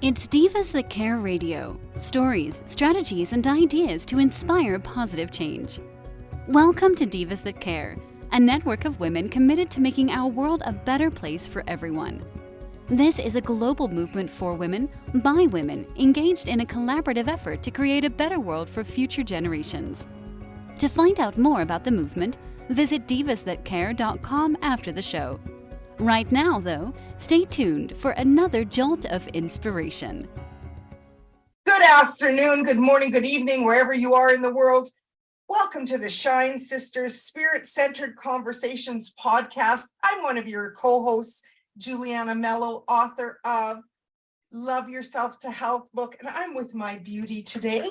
It's Divas That Care Radio. Stories, strategies, and ideas to inspire positive change. Welcome to Divas That Care, a network of women committed to making our world a better place for everyone. This is a global movement for women, by women, engaged in a collaborative effort to create a better world for future generations. To find out more about the movement, visit divasthatcare.com after the show. Right now, though, stay tuned for another jolt of inspiration. Good afternoon, good morning, good evening, wherever you are in the world. Welcome to the Shine Sisters Spirit-Centered Conversations podcast. I'm one of your co-hosts, Juliana Mello, author of Love Yourself to Health book, and I'm with my beauty today.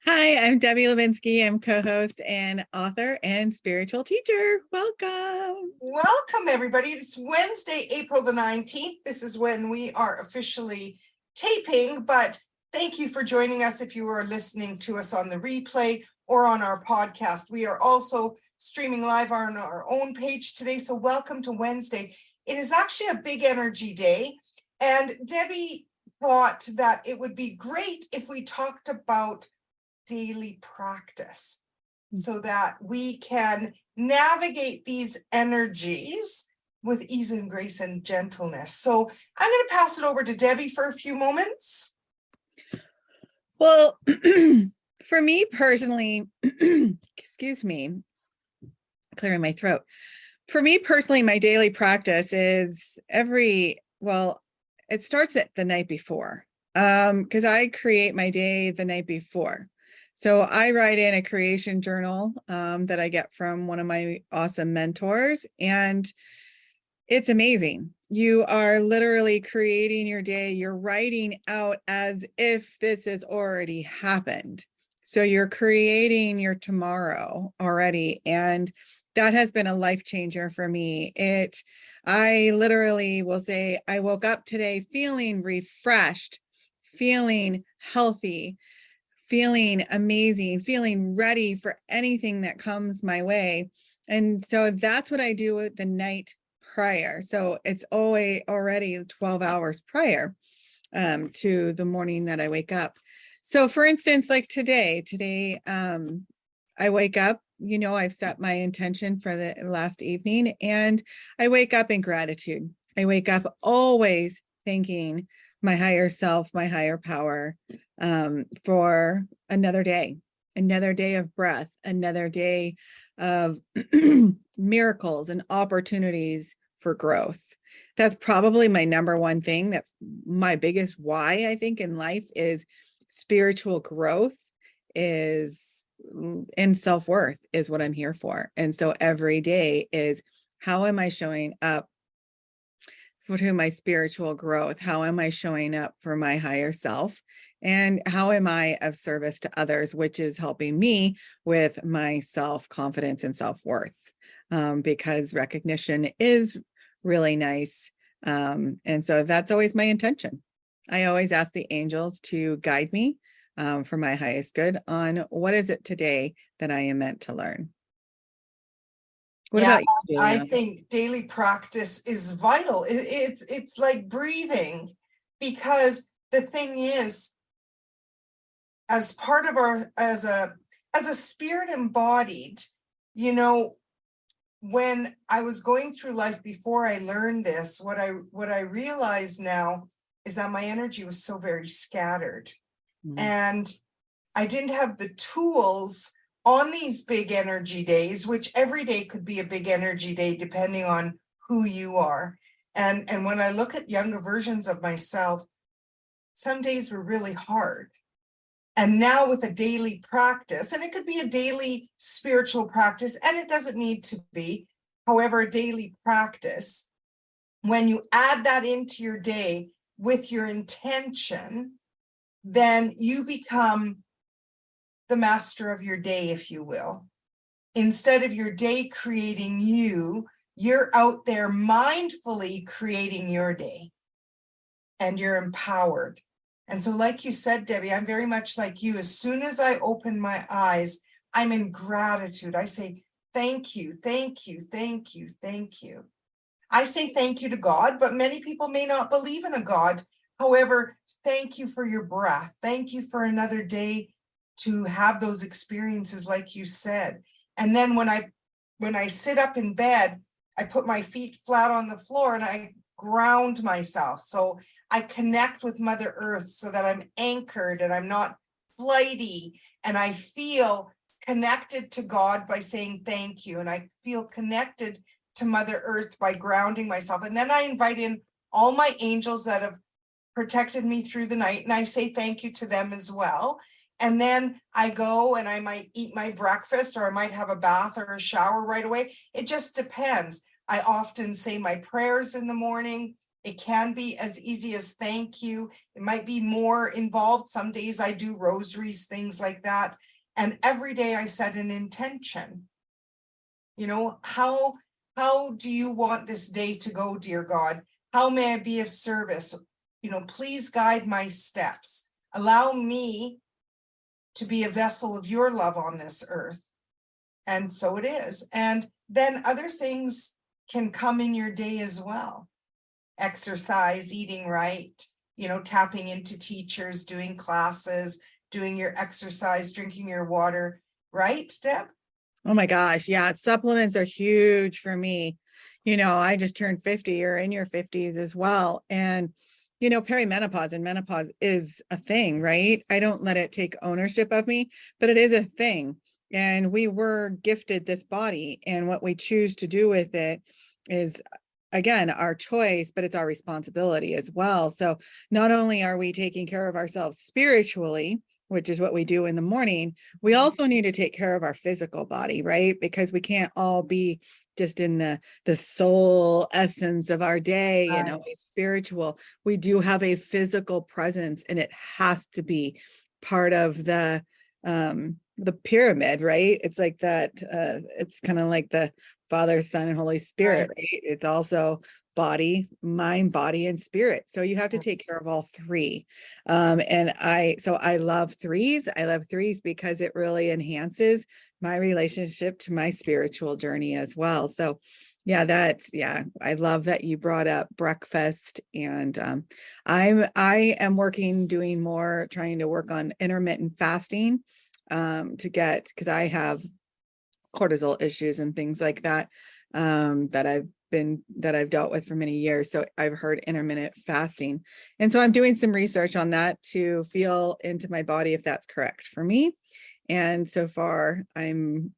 Hi, I'm Debbie Levinsky. I'm co-host and author and spiritual teacher. Welcome. Welcome, everybody. It's Wednesday, April the 19th. This is when we are officially taping, but thank you for joining us if you are listening to us on the replay or on our podcast. We are also streaming live on our own page today, so welcome to Wednesday. It is actually a big energy day, and Debbie thought that it would be great if we talked about daily practice so that we can navigate these energies with ease and grace and gentleness. So I'm going to pass it over to Debbie for a few moments. Well, for me personally, excuse me, clearing my throat. For me personally, my daily practice is it starts at the night before, because I create my day the night before. So I write in a creation journal that I get from one of my awesome mentors, and it's amazing. You are literally creating your day. You're writing out as if this has already happened. So you're creating your tomorrow already. And that has been a life changer for me. I literally will say, I woke up today feeling refreshed, feeling healthy, feeling amazing, feeling ready for anything that comes my way. And so that's what I do the night prior. So it's already 12 hours prior to the morning that I wake up. So for instance, like today, I wake up, I've set my intention for the last evening, and I wake up in gratitude. I wake up always thanking my higher self, my higher power, for another day of breath, another day of miracles and opportunities for growth. That's probably my number one thing. That's my biggest why, I think, in life is spiritual growth and self-worth is what I'm here for. And so every day is, how am I showing up to my spiritual growth? How am I showing up for my higher self? And how am I of service to others, which is helping me with my self-confidence and self-worth, because recognition is really nice. And so that's always my intention. I always ask the angels to guide me for my highest good on what is it today that I am meant to learn. What about you, Juliana? I think daily practice is vital. It's like breathing, because the thing is, as part of as a spirit embodied, when I was going through life before I learned this, what I realize now is that my energy was so very scattered, and I didn't have the tools on these big energy days, which every day could be a big energy day depending on who you are. And when I look at younger versions of myself, some days were really hard. And now with a daily practice, and it could be a daily spiritual practice, and it doesn't need to be, however, a daily practice, when you add that into your day with your intention, then you become the master of your day, if you will. Instead of your day creating you, you're out there mindfully creating your day, and you're empowered. And so, like you said, Debbie, I'm very much like you. As soon as I open my eyes, I'm in gratitude. I say, thank you, thank you, thank you, thank you. I say thank you to God, but many people may not believe in a God. However, thank you for your breath. Thank you for another day to have those experiences, like you said. And then when I sit up in bed, I put my feet flat on the floor and I ground myself. So I connect with Mother Earth so that I'm anchored and I'm not flighty, and I feel connected to God by saying thank you. And I feel connected to Mother Earth by grounding myself. And then I invite in all my angels that have protected me through the night, and I say thank you to them as well. And then I go and I might eat my breakfast, or I might have a bath or a shower right away. It just depends. I often say my prayers in the morning. It can be as easy as thank you. It might be more involved. Some days I do rosaries, things like that. And every day I set an intention. You know, how do you want this day to go, dear God? How may I be of service? You know, please guide my steps. Allow me to be a vessel of your love on this earth. And so it is. And then other things can come in your day as well. Exercise, eating right, you know, tapping into teachers, doing classes, doing your exercise, drinking your water, right, Deb? Oh my gosh. Yeah. Supplements are huge for me. You know, I just turned 50. You're in your 50s as well. And, you know, perimenopause and menopause is a thing, right? I don't let it take ownership of me, but it is a thing. And we were gifted this body, and what we choose to do with it is, again, our choice, but it's our responsibility as well. So not only are we taking care of ourselves spiritually, which is what we do in the morning, we also need to take care of our physical body, right? Because we can't all be just in the soul essence of our day and always spiritual. We do have a physical presence, and it has to be part of the pyramid, right? It's like that, it's kind of like the Father, Son, and Holy Spirit, right? It's also body, mind, body, and spirit. So you have to take care of all three. And I love threes. I love threes because it really enhances my relationship to my spiritual journey as well. So I love that you brought up breakfast. And I am trying to work on intermittent fasting, because I have cortisol issues and things like that, that I've dealt with for many years. So I've heard intermittent fasting. And so I'm doing some research on that to feel into my body if that's correct for me. And so far I'm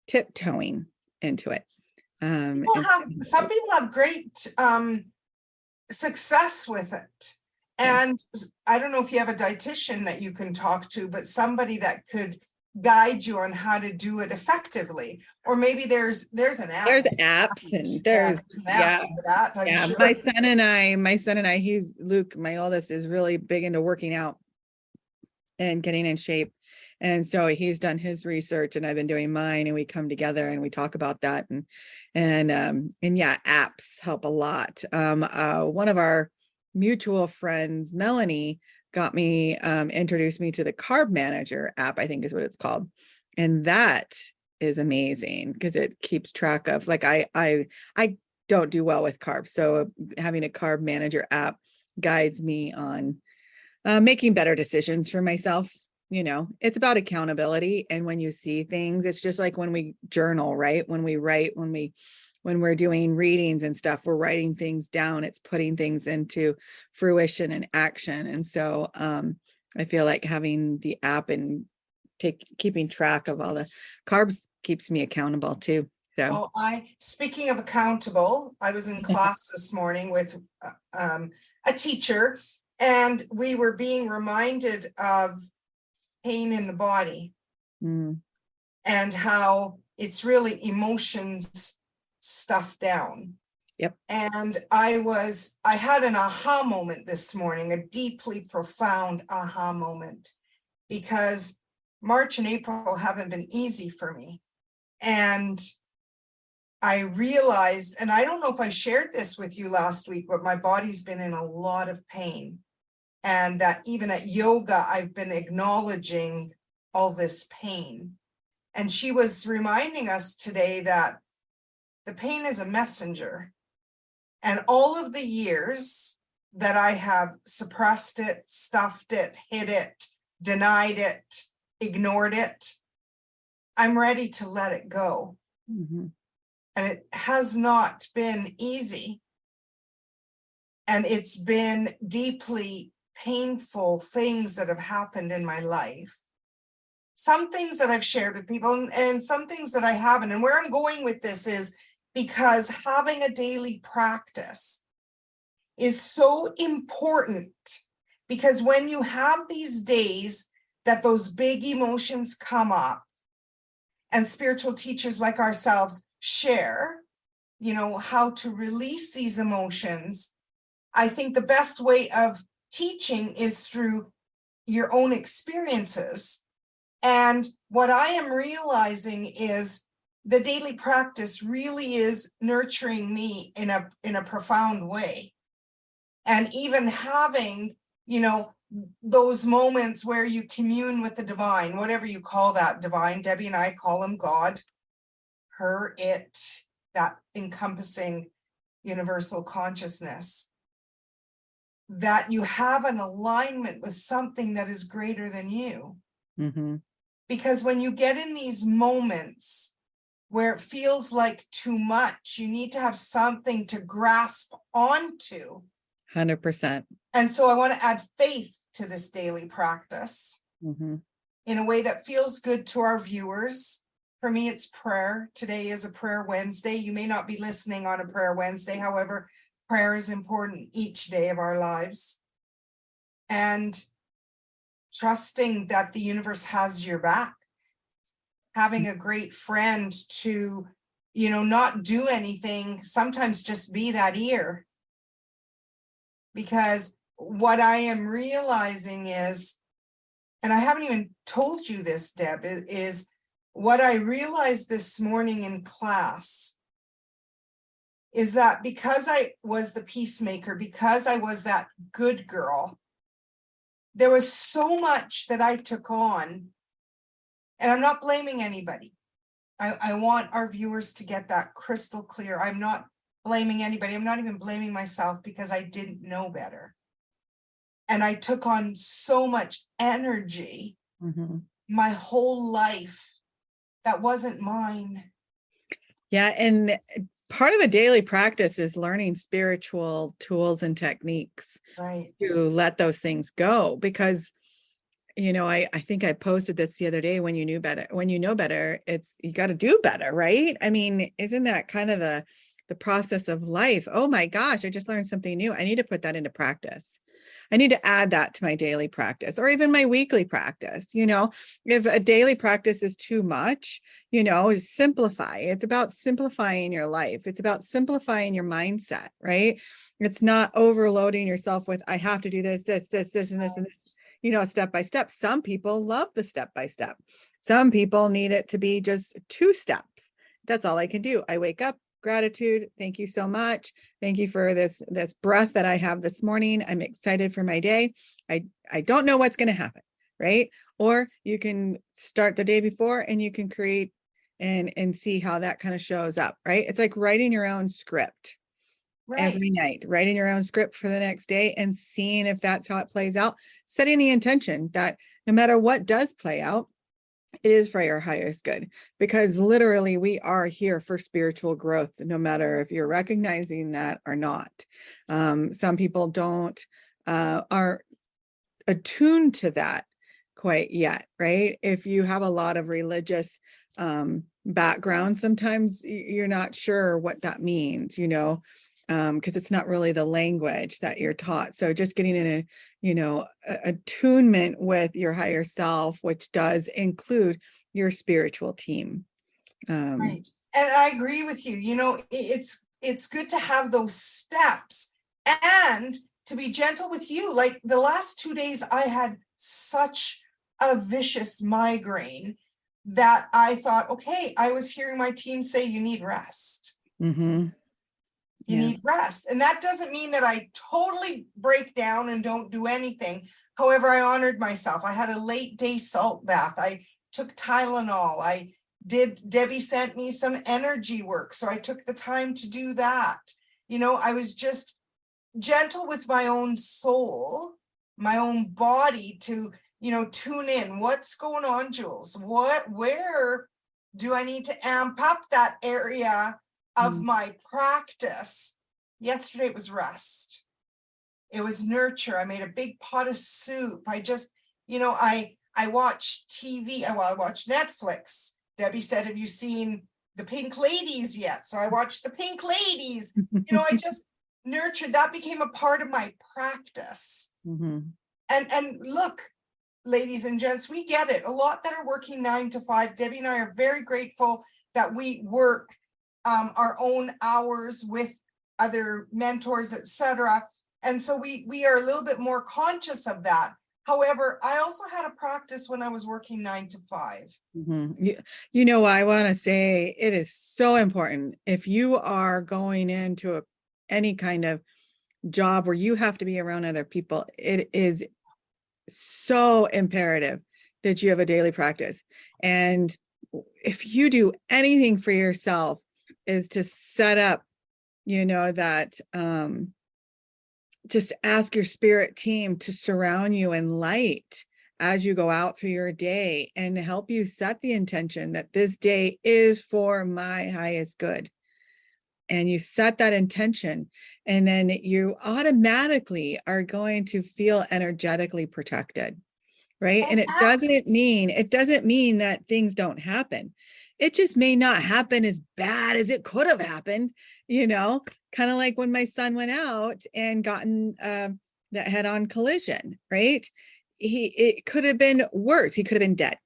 tiptoeing into it. Some people have great success with it. And I don't know if you have a dietitian that you can talk to, but somebody that could guide you on how to do it effectively. Or maybe there's an app. There's apps, and there's an app for that, I'm sure. My son and I, he's Luke, my oldest, is really big into working out and getting in shape. And so he's done his research, and I've been doing mine, and we come together and we talk about that. And apps help a lot. One of our mutual friends, Melanie, introduced me to the Carb Manager app, I think is what it's called. And that is amazing because it keeps track of, like, I don't do well with carbs. So having a Carb Manager app guides me on making better decisions for myself. You know, it's about accountability. And when you see things, it's just like when we journal, right? When we write, when we're doing readings and stuff, we're writing things down. It's putting things into fruition and action. And so I feel like having the app and keeping track of all the carbs keeps me accountable too. So speaking of accountable, I was in class this morning with a teacher, and we were being reminded of pain in the body and how it's really emotions stuffed down. Yep. And I had an aha moment this morning, a deeply profound aha moment, because March and April haven't been easy for me. And I realized, and I don't know if I shared this with you last week, but my body's been in a lot of pain. And that even at yoga, I've been acknowledging all this pain. And she was reminding us today that the pain is a messenger. And all of the years that I have suppressed it, stuffed it, hid it, denied it, ignored it, I'm ready to let it go. Mhm. And it has not been easy. And it's been deeply painful things that have happened in my life. Some things that I've shared with people and some things that I haven't. And where I'm going with this is because having a daily practice is so important, because when you have these days that those big emotions come up and spiritual teachers like ourselves share, how to release these emotions, I think the best way of teaching is through your own experiences. And what I am realizing is the daily practice really is nurturing me in a profound way. And even having, those moments where you commune with the divine, whatever you call that divine, Debbie and I call him God, her, it, that encompassing universal consciousness, that you have an alignment with something that is greater than you. Mhm. Because when you get in these moments where it feels like too much, you need to have something to grasp onto. 100%. And so I want to add faith to this daily practice Mhm. in a way that feels good to our viewers. For me, it's prayer. Today is a prayer Wednesday. You may not be listening on a prayer Wednesday. However, prayer is important each day of our lives. And trusting that the universe has your back. Having a great friend to, not do anything, sometimes just be that ear. Because what I am realizing is, and I haven't even told you this, Deb, is what I realized this morning in class is that because I was the peacemaker, because I was that good girl, there was so much that I took on, and I'm not blaming anybody. I want our viewers to get that crystal clear. I'm not blaming anybody. I'm not even blaming myself, because I didn't know better. And I took on so much energy Mhm. my whole life that wasn't mine. Yeah. And part of the daily practice is learning spiritual tools and techniques Right. to let those things go. Because, I think I posted this the other day, when you know better, it's, you got to do better, right? I mean, isn't that kind of the process of life? Oh my gosh, I just learned something new. I need to put that into practice. I need to add that to my daily practice, or even my weekly practice. If a daily practice is too much, simplify. It's about simplifying your life. It's about simplifying your mindset, right? It's not overloading yourself with, I have to do this, and this, and this, step by step. Some people love the step by step. Some people need it to be just 2 steps. That's all I can do. I wake up, gratitude. Thank you so much. Thank you for this breath that I have this morning. I'm excited for my day. I don't know what's going to happen, right? Or you can start the day before and you can create and see how that kind of shows up, right? It's like writing your own script. Right. Every night, writing your own script for the next day and seeing if that's how it plays out, setting the intention that no matter what does play out, it is for your highest good, because literally we are here for spiritual growth, no matter if you're recognizing that or not. Some people aren't attuned to that quite yet, right? If you have a lot of religious background, sometimes you're not sure what that means, because it's not really the language that you're taught. So just getting in attunement with your higher self, which does include your spiritual team. Right. And I agree with you. It's good to have those steps and to be gentle with you. Like the last 2 days, I had such a vicious migraine that I thought, okay, I was hearing my team say, you need rest. Mm-hmm. You need rest. And that doesn't mean that I totally break down and don't do anything. However, I honored myself. I had a late day salt bath. I took Tylenol. Debbie sent me some energy work. So I took the time to do that. I was just gentle with my own soul, my own body to, tune in. What's going on, Jules? Where do I need to amp up that area of my practice? Yesterday it was rest. It was nurture. I made a big pot of soup. I just, I watched TV. I watched Netflix. Debbie said, have you seen the Pink Ladies yet? So I watched the Pink Ladies. I just nurtured. That became a part of my practice. And look, ladies and gents, we get it. A lot that are working 9 to 5. Debbie and I are very grateful that we work our own hours with other mentors, etc. And so we are a little bit more conscious of that. However, I also had a practice when I was working 9 to 5. I want to say it is so important if you are going into any kind of job where you have to be around other people. It is so imperative that you have a daily practice. And if you do anything for yourself, is to set up, that just ask your spirit team to surround you in light as you go out through your day and help you set the intention that this day is for my highest good. And you set that intention, and then you automatically are going to feel energetically protected, right? And it doesn't mean that things don't happen. It just may not happen as bad as it could have happened, kind of like when my son went out and gotten that head-on collision, right? It could have been worse. He could have been dead.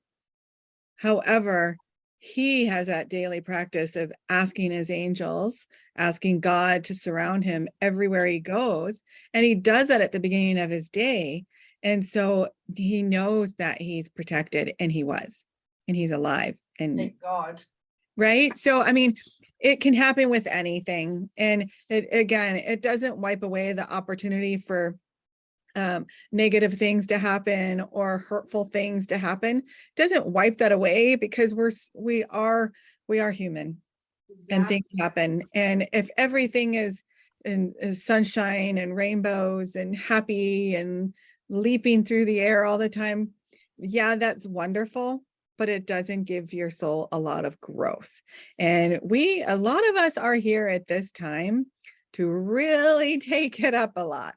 However, he has that daily practice of asking his angels, asking God to surround him everywhere he goes. And he does that at the beginning of his day. And so he knows that he's protected, and he's alive. And thank God. Right. So, I mean, it can happen with anything. And it doesn't wipe away the opportunity for negative things to happen or hurtful things to happen. It doesn't wipe that away, because we are human. Exactly. And things happen. And if everything is sunshine and rainbows and happy and leaping through the air all the time, yeah, that's wonderful, but it doesn't give your soul a lot of growth. And a lot of us are here at this time to really take it up a lot.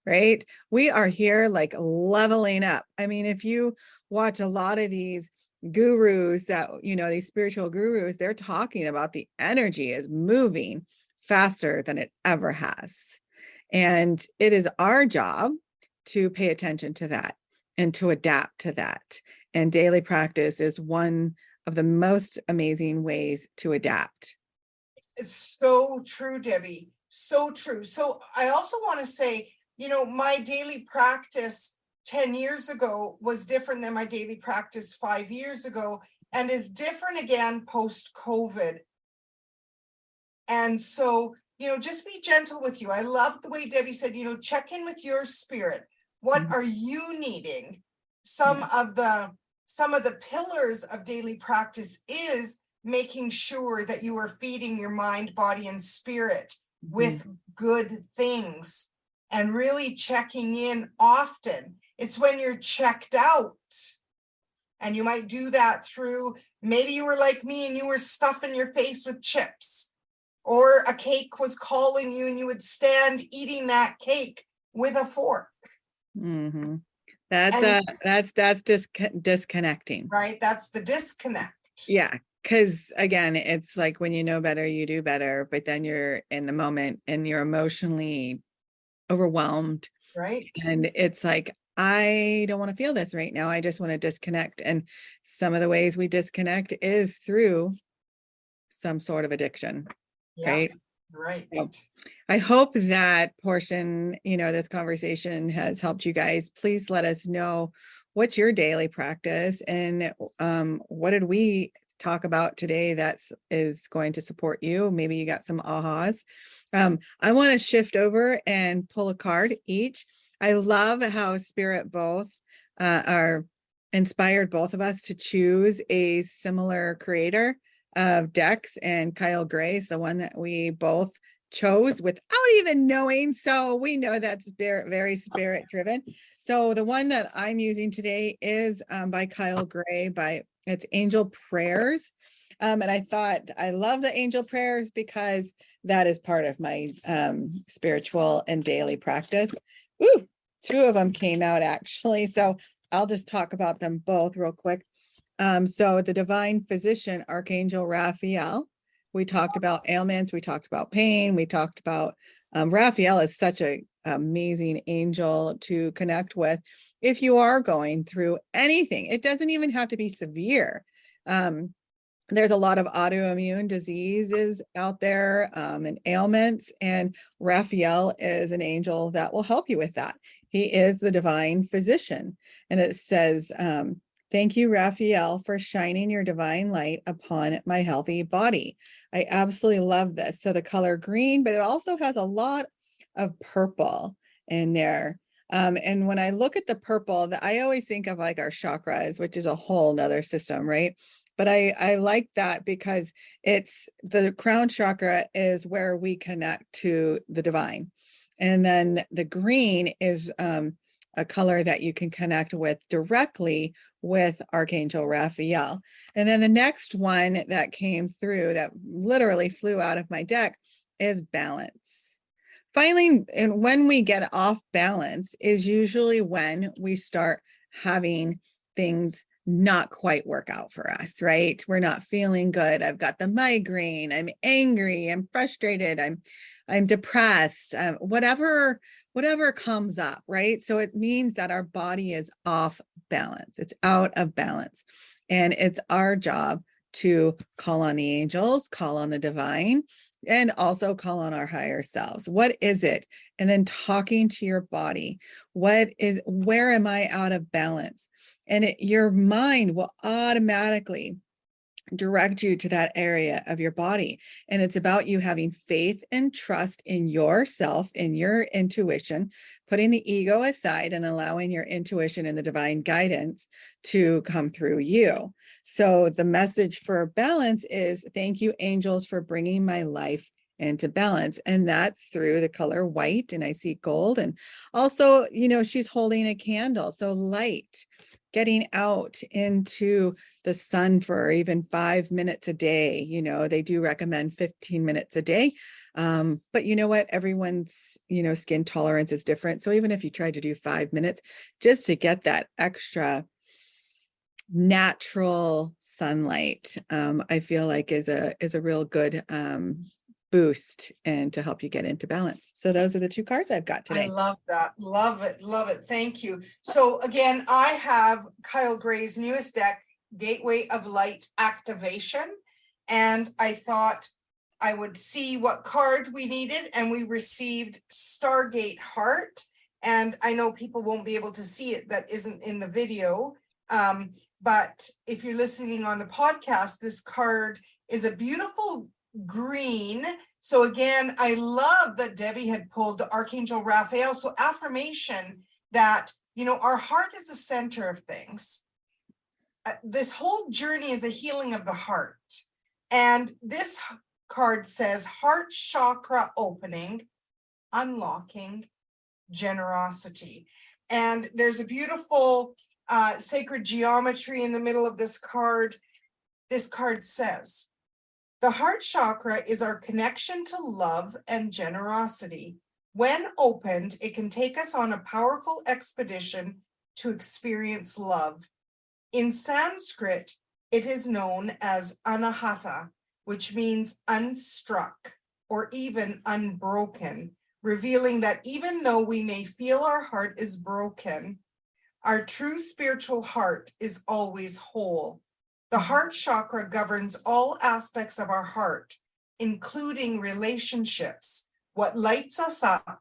Right? We are here like leveling up. I mean, if you watch a lot of these gurus that, these spiritual gurus, they're talking about the energy is moving faster than it ever has. And it is our job to pay attention to that and to adapt to that. And daily practice is one of the most amazing ways to adapt. It's so true, Debbie. So true. So I also want to say, my daily practice 10 years ago was different than my daily practice 5 years ago, and is different again post-COVID. And so, just be gentle with you. I love the way Debbie said, check in with your spirit. What are you needing? Some of the pillars of daily practice is making sure that you are feeding your mind, body, and spirit with good things. And really checking in often. It's when you're checked out. And you might do that through, maybe you were like me and you were stuffing your face with chips, or a cake was calling you and you would stand eating that cake with a fork. Mm-hmm. That's disconnecting. Right? That's the disconnect. Yeah. Because again, it's like when you know better, you do better, but then you're in the moment and you're emotionally overwhelmed. Right. And it's like, I don't want to feel this right now. I just want to disconnect. And some of the ways we disconnect is through some sort of addiction. Yeah, right. Right. So I hope that portion, this conversation has helped you guys. Please let us know, what's your daily practice, and what did we talk about today that is going to support you? Maybe you got some ahas. I want to shift over and pull a card each. I love how Spirit both are inspired both of us to choose a similar creator of decks, and Kyle Gray is the one that we both chose without even knowing. So we know that's very spirit driven. So the one that I'm using today is by Kyle Gray, it's Angel Prayers. And I thought I love the angel prayers because that is part of my spiritual and daily practice. Ooh, two of them came out actually. So I'll just talk about them both real quick. So the divine physician, Archangel Raphael, we talked about ailments, we talked about pain, we talked about Raphael is such an amazing angel to connect with if you are going through anything. It doesn't even have to be severe. There's a lot of autoimmune diseases out there and ailments, and Raphael is an angel that will help you with that. He is the divine physician. And it says, thank you, Raphael, for shining your divine light upon my healthy body. I absolutely love this. So the color green, but it also has a lot of purple in there. And when I look at the purple, I always think of like our chakras, which is a whole nother system, right? But I like that because it's the crown chakra is where we connect to the divine. And then the green is a color that you can connect with directly with Archangel Raphael. And then the next one that came through that literally flew out of my deck is balance. Finally, and when we get off balance is usually when we start having things not quite work out for us, right? We're not feeling good. I've got the migraine. I'm angry. I'm frustrated. I'm depressed. Whatever comes up, right? So it means that our body is off balance. It's out of balance. And it's our job to call on the angels, call on the divine, and also call on our higher selves. What is it? And then talking to your body. Where am I out of balance? And your mind will automatically direct you to that area of your body. And it's about you having faith and trust in yourself, in your intuition, putting the ego aside and allowing your intuition and the divine guidance to come through you. So the message for balance is, thank you, angels, for bringing my life into balance. And that's through the color white. And I see gold. And also, she's holding a candle. So light, getting out into the sun for even 5 minutes a day. They do recommend 15 minutes a day. But you know what? Everyone's, skin tolerance is different. So even if you try to do 5 minutes, just to get that extra natural sunlight, I feel like is a real good boost and to help you get into balance. So those are the two cards I've got today. I love that. Love it. Love it. Thank you. So again, I have Kyle Gray's newest deck, Gateway of Light Activation. And I thought I would see what card we needed, and we received Stargate Heart. And I know people won't be able to see it that isn't in the video. But if you're listening on the podcast, this card is a beautiful green. So again, I love that Debbie had pulled the Archangel Raphael. So affirmation that, our heart is the center of things. This whole journey is a healing of the heart. And this card says heart chakra opening, unlocking, generosity. And there's a beautiful sacred geometry in the middle of this card. This card says, the heart chakra is our connection to love and generosity. When opened, it can take us on a powerful expedition to experience love. In Sanskrit, it is known as anahata, which means unstruck or even unbroken, revealing that even though we may feel our heart is broken, our true spiritual heart is always whole. The heart chakra governs all aspects of our heart, including relationships, what lights us up,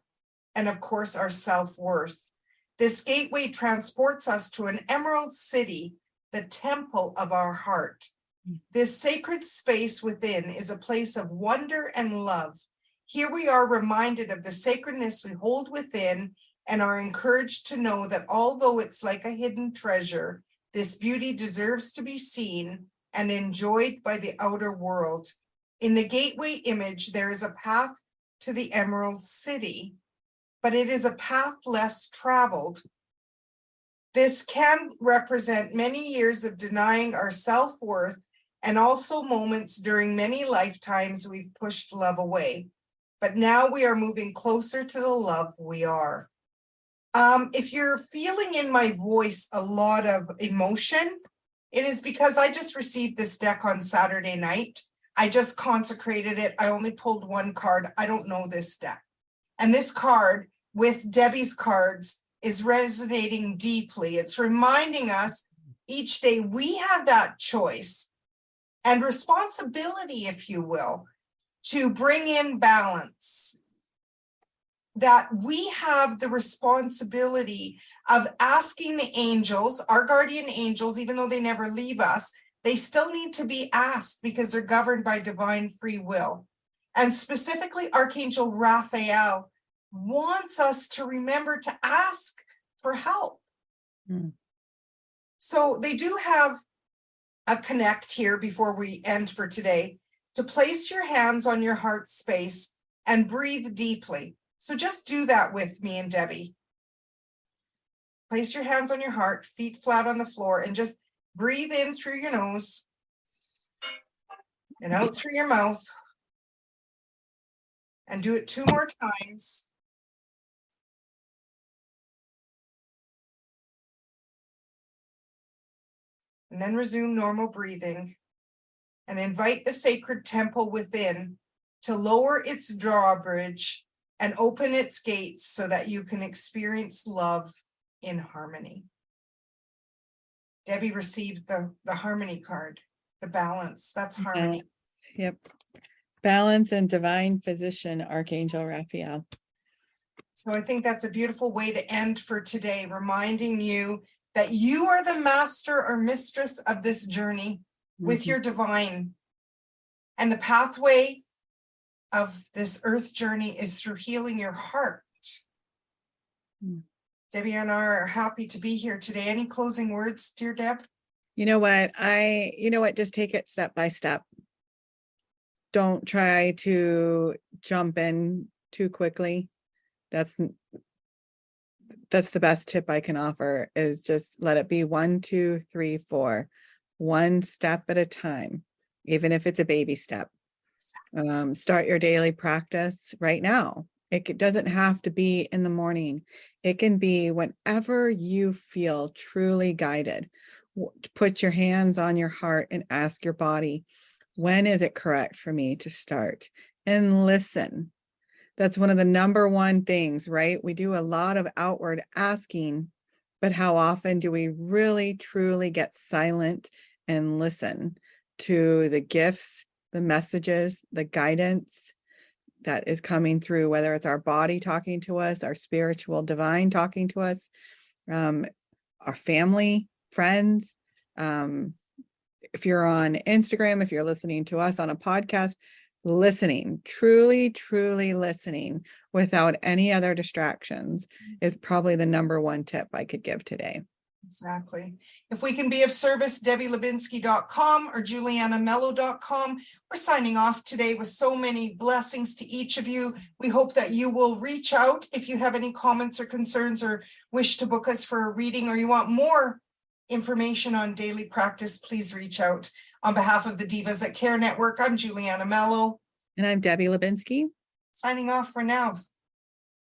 and of course, our self-worth. This gateway transports us to an emerald city, the temple of our heart. This sacred space within is a place of wonder and love. Here we are reminded of the sacredness we hold within and are encouraged to know that although it's like a hidden treasure, this beauty deserves to be seen and enjoyed by the outer world. In the gateway image, there is a path to the Emerald City, but it is a path less traveled. This can represent many years of denying our self-worth and also moments during many lifetimes we've pushed love away. But now we are moving closer to the love we are. If you're feeling in my voice a lot of emotion, it is because I just received this deck on Saturday night. I just consecrated it. I only pulled one card. I don't know this deck. And this card with Debbie's cards is resonating deeply. It's reminding us each day we have that choice and responsibility, if you will, to bring in balance. That we have the responsibility of asking the angels, our guardian angels, even though they never leave us, they still need to be asked because they're governed by divine free will. And specifically, Archangel Raphael wants us to remember to ask for help. So they do have a connect here before we end for today, to place your hands on your heart space and breathe deeply. So just do that with me and Debbie. Place your hands on your heart, feet flat on the floor, and just breathe in through your nose and out through your mouth. And do it 2 more times. And then resume normal breathing and invite the sacred temple within to lower its drawbridge and open its gates so that you can experience love in harmony. Debbie received the harmony card, the balance, that's harmony. Yep. Balance and divine physician, Archangel Raphael. So I think that's a beautiful way to end for today, reminding you that you are the master or mistress of this journey with your divine. And the pathway of this earth journey is through healing your heart. Debbie and I are happy to be here today. Any closing words, dear Deb? You know what? Just take it step by step. Don't try to jump in too quickly. That's the best tip I can offer, is just let it be 1, 2, 3, 4, one step at a time, even if it's a baby step. Start your daily practice right now. It doesn't have to be in the morning. It can be whenever you feel truly guided. Put your hands on your heart and ask your body, when is it correct for me to start? And listen. That's one of the number one things, right? We do a lot of outward asking, but how often do we really, truly get silent and listen to the gifts, the messages, the guidance that is coming through, whether it's our body talking to us, our spiritual divine talking to us, our family, friends. If you're on Instagram, if you're listening to us on a podcast, listening, truly, truly listening without any other distractions is probably the number one tip I could give today. Exactly. If we can be of service, DebbieLubinski.com or JulianaMello.com. We're signing off today with so many blessings to each of you. We hope that you will reach out if you have any comments or concerns or wish to book us for a reading, or you want more information on daily practice, please reach out. On behalf of the Divas That Care Network, I'm Juliana Mello. And I'm Debbie Lubinski. Signing off for now.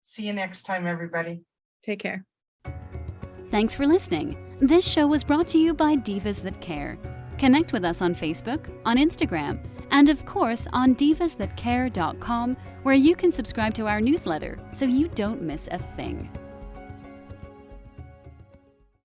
See you next time, everybody. Take care. Thanks for listening. This show was brought to you by Divas That Care. Connect with us on Facebook, on Instagram, and of course on divasthatcare.com, where you can subscribe to our newsletter so you don't miss a thing.